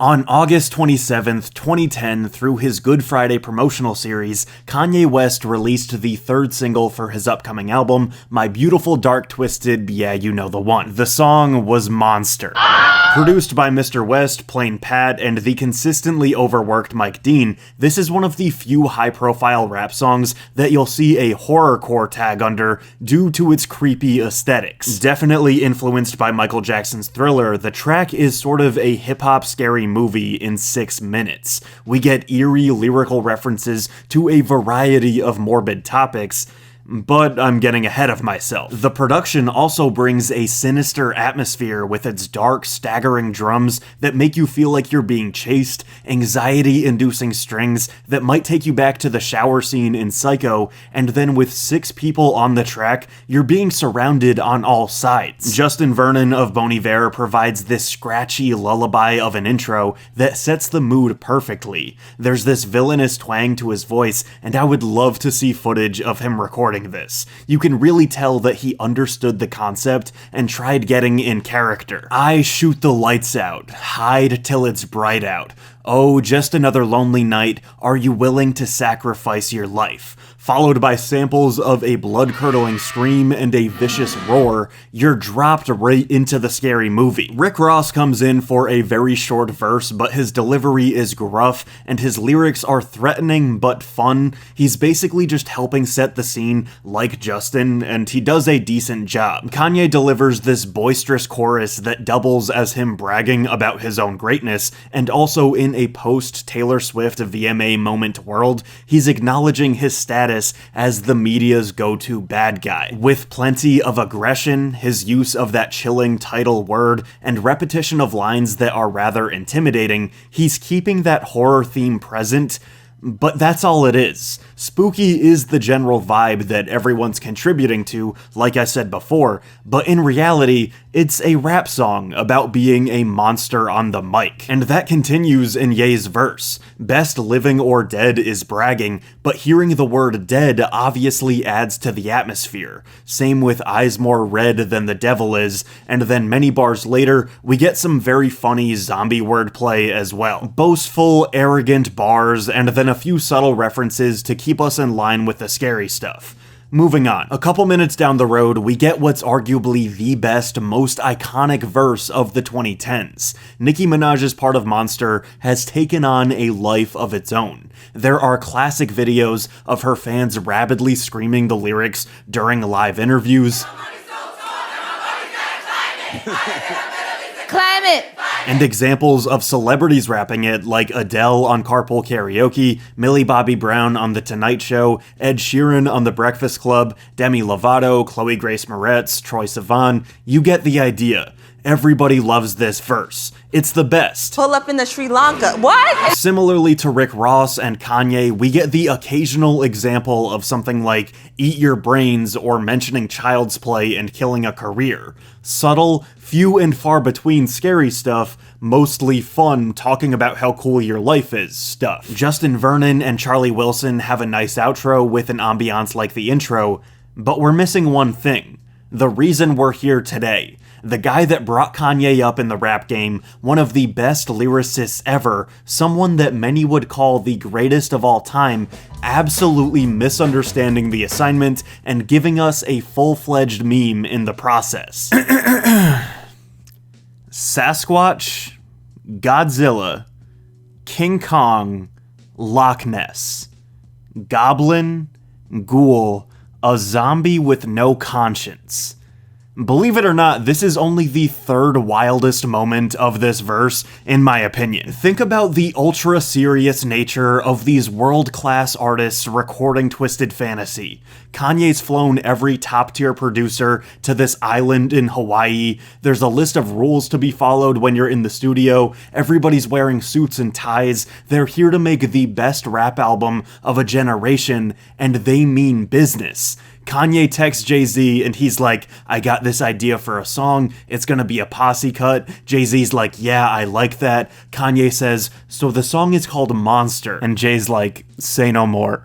On August 27th, 2010, through his Good Friday promotional series, Kanye West released the third single for his upcoming album, My Beautiful Dark Twisted, yeah, you know the one. The song was Monster. Produced by Mr. West, Plain Pat, and the consistently overworked Mike Dean, this is one of the few high-profile rap songs that you'll see a horrorcore tag under due to its creepy aesthetics. Definitely influenced by Michael Jackson's Thriller, the track is sort of a hip-hop scary movie in 6 minutes. We get eerie lyrical references to a variety of morbid topics, but I'm getting ahead of myself. The production also brings a sinister atmosphere with its dark, staggering drums that make you feel like you're being chased, anxiety-inducing strings that might take you back to the shower scene in Psycho, and then with 6 people on the track, you're being surrounded on all sides. Justin Vernon of Bon Iver provides this scratchy lullaby of an intro that sets the mood perfectly. There's this villainous twang to his voice, and I would love to see footage of him recording this. You can really tell that he understood the concept and tried getting in character. I shoot the lights out, hide till it's bright out. Oh, just another lonely night, are you willing to sacrifice your life? Followed by samples of a blood-curdling scream and a vicious roar, you're dropped right into the scary movie. Rick Ross comes in for a very short verse, but his delivery is gruff, and his lyrics are threatening but fun. He's basically just helping set the scene like Justin, and he does a decent job. Kanye delivers this boisterous chorus that doubles as him bragging about his own greatness, and also in a post-Taylor Swift VMA moment world, he's acknowledging his status as the media's go-to bad guy. With plenty of aggression, his use of that chilling title word, and repetition of lines that are rather intimidating, he's keeping that horror theme present, but that's all it is. Spooky is the general vibe that everyone's contributing to, like I said before, but in reality, it's a rap song about being a monster on the mic. And that continues in Ye's verse. Best living or dead is bragging, but hearing the word dead obviously adds to the atmosphere. Same with eyes more red than the devil is, and then many bars later, we get some very funny zombie wordplay as well. Boastful, arrogant bars, and then a few subtle references to keep us in line with the scary stuff. Moving on. A couple minutes down the road, we get what's arguably the best, most iconic verse of the 2010s. Nicki Minaj's part of Monster has taken on a life of its own. There are classic videos of her fans rabidly screaming the lyrics during live interviews. Climate! And examples of celebrities rapping it, like Adele on Carpool Karaoke, Millie Bobby Brown on The Tonight Show, Ed Sheeran on The Breakfast Club, Demi Lovato, Chloe Grace Moretz, Troye Sivan. You get the idea. Everybody loves this verse. It's the best. Pull up in the Sri Lanka. What? Similarly to Rick Ross and Kanye, we get the occasional example of something like eat your brains or mentioning child's play and killing a career. Subtle, few and far between scary stuff, mostly fun talking about how cool your life is stuff. Justin Vernon and Charlie Wilson have a nice outro with an ambiance like the intro, but we're missing one thing. The reason we're here today. The guy that brought Kanye up in the rap game, one of the best lyricists ever, someone that many would call the greatest of all time, absolutely misunderstanding the assignment and giving us a full-fledged meme in the process. Sasquatch, Godzilla, King Kong, Loch Ness, Goblin, Ghoul, a zombie with no conscience. Believe it or not, this is only the third wildest moment of this verse, in my opinion. Think about the ultra-serious nature of these world-class artists recording Twisted Fantasy. Kanye's flown every top-tier producer to this island in Hawaii. There's a list of rules to be followed when you're in the studio. Everybody's wearing suits and ties. They're here to make the best rap album of a generation, and they mean business. Kanye texts Jay-Z and he's like, I got this idea for a song, it's gonna be a posse cut. Jay-Z's like, yeah, I like that. Kanye says, so the song is called Monster. And Jay's like, Say no more.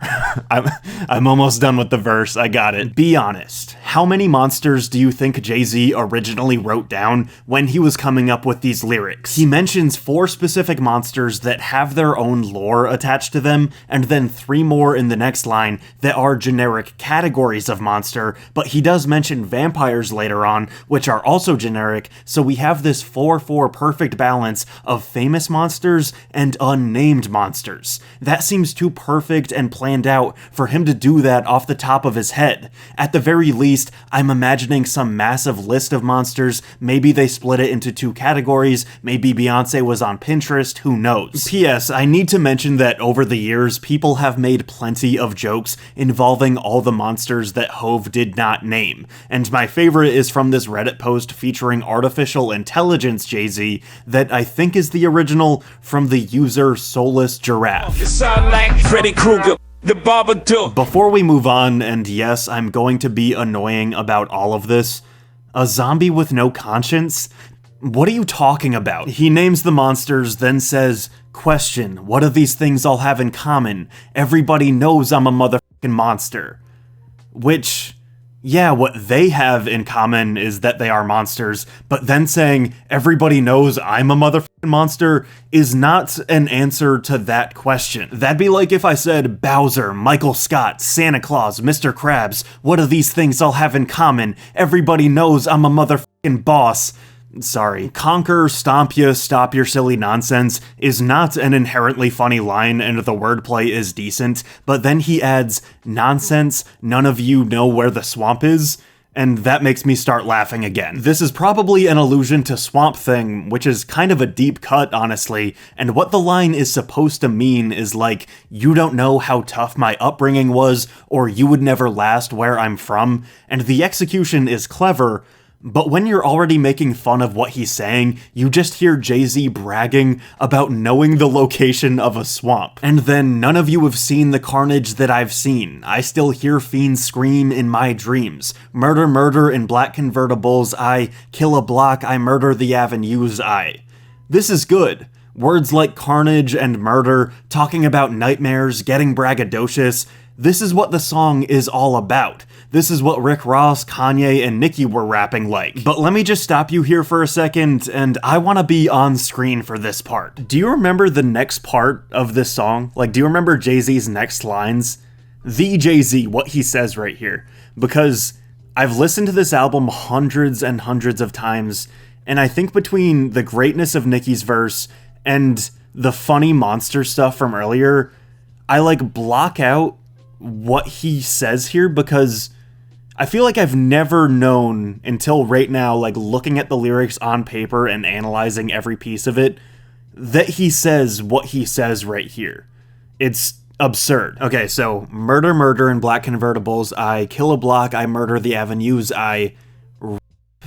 I'm almost done with the verse. I got it. Be honest. How many monsters do you think Jay-Z originally wrote down when he was coming up with these lyrics? He mentions 4 specific monsters that have their own lore attached to them, and then 3 more in the next line that are generic categories of monster, but he does mention vampires later on, which are also generic, so we have this 4-4 perfect balance of famous monsters and unnamed monsters. That seems too perfect and planned out for him to do that off the top of his head. At the very least, I'm imagining some massive list of monsters. Maybe they split it into 2 categories. Maybe Beyonce was on Pinterest. Who knows? P.S. I need to mention that over the years, people have made plenty of jokes involving all the monsters that Hove did not name. And my favorite is from this Reddit post featuring artificial intelligence Jay-Z that I think is the original from the user Soulless Giraffe. You sound like Freddy Krueger, the Babadook. Before we move on, and yes, I'm going to be annoying about all of this, a zombie with no conscience? What are you talking about? He names the monsters, then says, question, what do these things all have in common? Everybody knows I'm a motherfucking monster. Which, yeah, what they have in common is that they are monsters, but then saying, everybody knows I'm a motherfucking monster is not an answer to that question. That'd be like if I said, Bowser, Michael Scott, Santa Claus, Mr. Krabs, what do these things all have in common? Everybody knows I'm a motherfucking boss. Sorry. Conquer, stomp ya, stop your silly nonsense is not an inherently funny line, and the wordplay is decent, but then he adds, nonsense, none of you know where the swamp is, and that makes me start laughing again. This is probably an allusion to Swamp Thing, which is kind of a deep cut, honestly, and what the line is supposed to mean is like, you don't know how tough my upbringing was, or you would never last where I'm from, and the execution is clever, but when you're already making fun of what he's saying, you just hear Jay-Z bragging about knowing the location of a swamp. And then none of you have seen the carnage that I've seen. I still hear fiends scream in my dreams. Murder, murder in black convertibles, I kill a block, I murder the avenues, I. This is good. Words like carnage and murder, talking about nightmares, getting braggadocious. This is what the song is all about. This is what Rick Ross, Kanye, and Nicki were rapping like. But let me just stop you here for a second, and I want to be on screen for this part. Do you remember the next part of this song? Like, do you remember Jay-Z's next lines? The Jay-Z, what he says right here. Because I've listened to this album hundreds and hundreds of times, and I think between the greatness of Nicki's verse and the funny monster stuff from earlier, I like block out what he says here because I feel like I've never known until right now, like looking at the lyrics on paper and analyzing every piece of it, that he says what he says right here. It's absurd. Okay, so murder, murder in black convertibles, I kill a block, I murder the avenues, I rape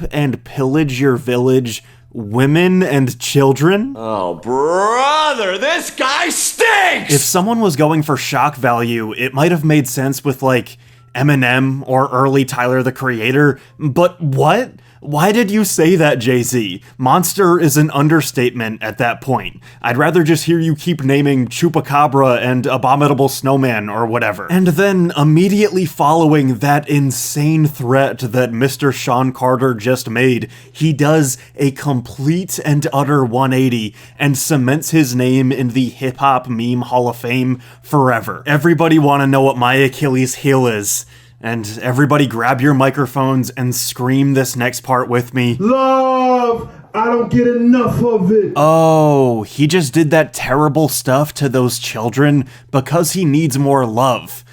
and pillage your village, women and children? Oh, brother, this guy stinks! If someone was going for shock value, it might have made sense with, like, Eminem or early Tyler, the Creator, but what? Why did you say that, Jay-Z? Monster is an understatement at that point. I'd rather just hear you keep naming Chupacabra and Abominable Snowman or whatever. And then, immediately following that insane threat that Mr. Sean Carter just made, he does a complete and utter 180 and cements his name in the hip-hop meme Hall of Fame forever. Everybody wanna know what my Achilles heel is. And everybody grab your microphones and scream this next part with me. Love! I don't get enough of it. Oh, he just did that terrible stuff to those children because he needs more love.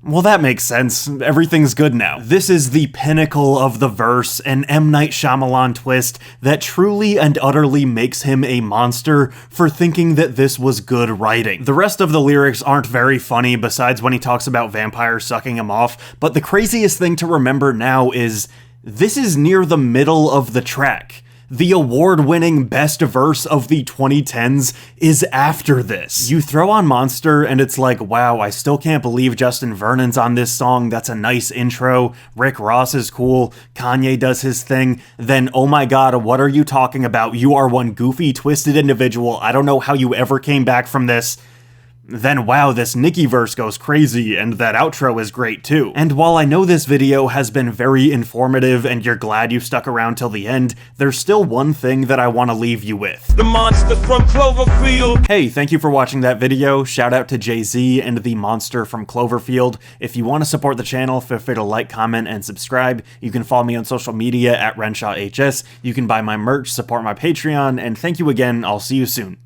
Well, that makes sense. Everything's good now. This is the pinnacle of the verse, an M. Night Shyamalan twist that truly and utterly makes him a monster for thinking that this was good writing. The rest of the lyrics aren't very funny besides when he talks about vampires sucking him off, but the craziest thing to remember now is this is near the middle of the track. The award-winning best verse of the 2010s is after this. You throw on Monster and it's like, wow, I still can't believe Justin Vernon's on this song. That's a nice intro. Rick Ross is cool. Kanye does his thing. Then, oh my god, what are you talking about? You are one goofy, twisted individual. I don't know how you ever came back from this. Then wow, this Nicki verse goes crazy, and that outro is great too. And while I know this video has been very informative and you're glad you stuck around till the end, there's still one thing that I want to leave you with. The monster from Cloverfield. Hey, thank you for watching that video. Shout out to Jay-Z and the monster from Cloverfield. If you want to support the channel, feel free to like, comment, and subscribe. You can follow me on social media at RenshawHS. You can buy my merch, support my Patreon, and thank you again. I'll see you soon.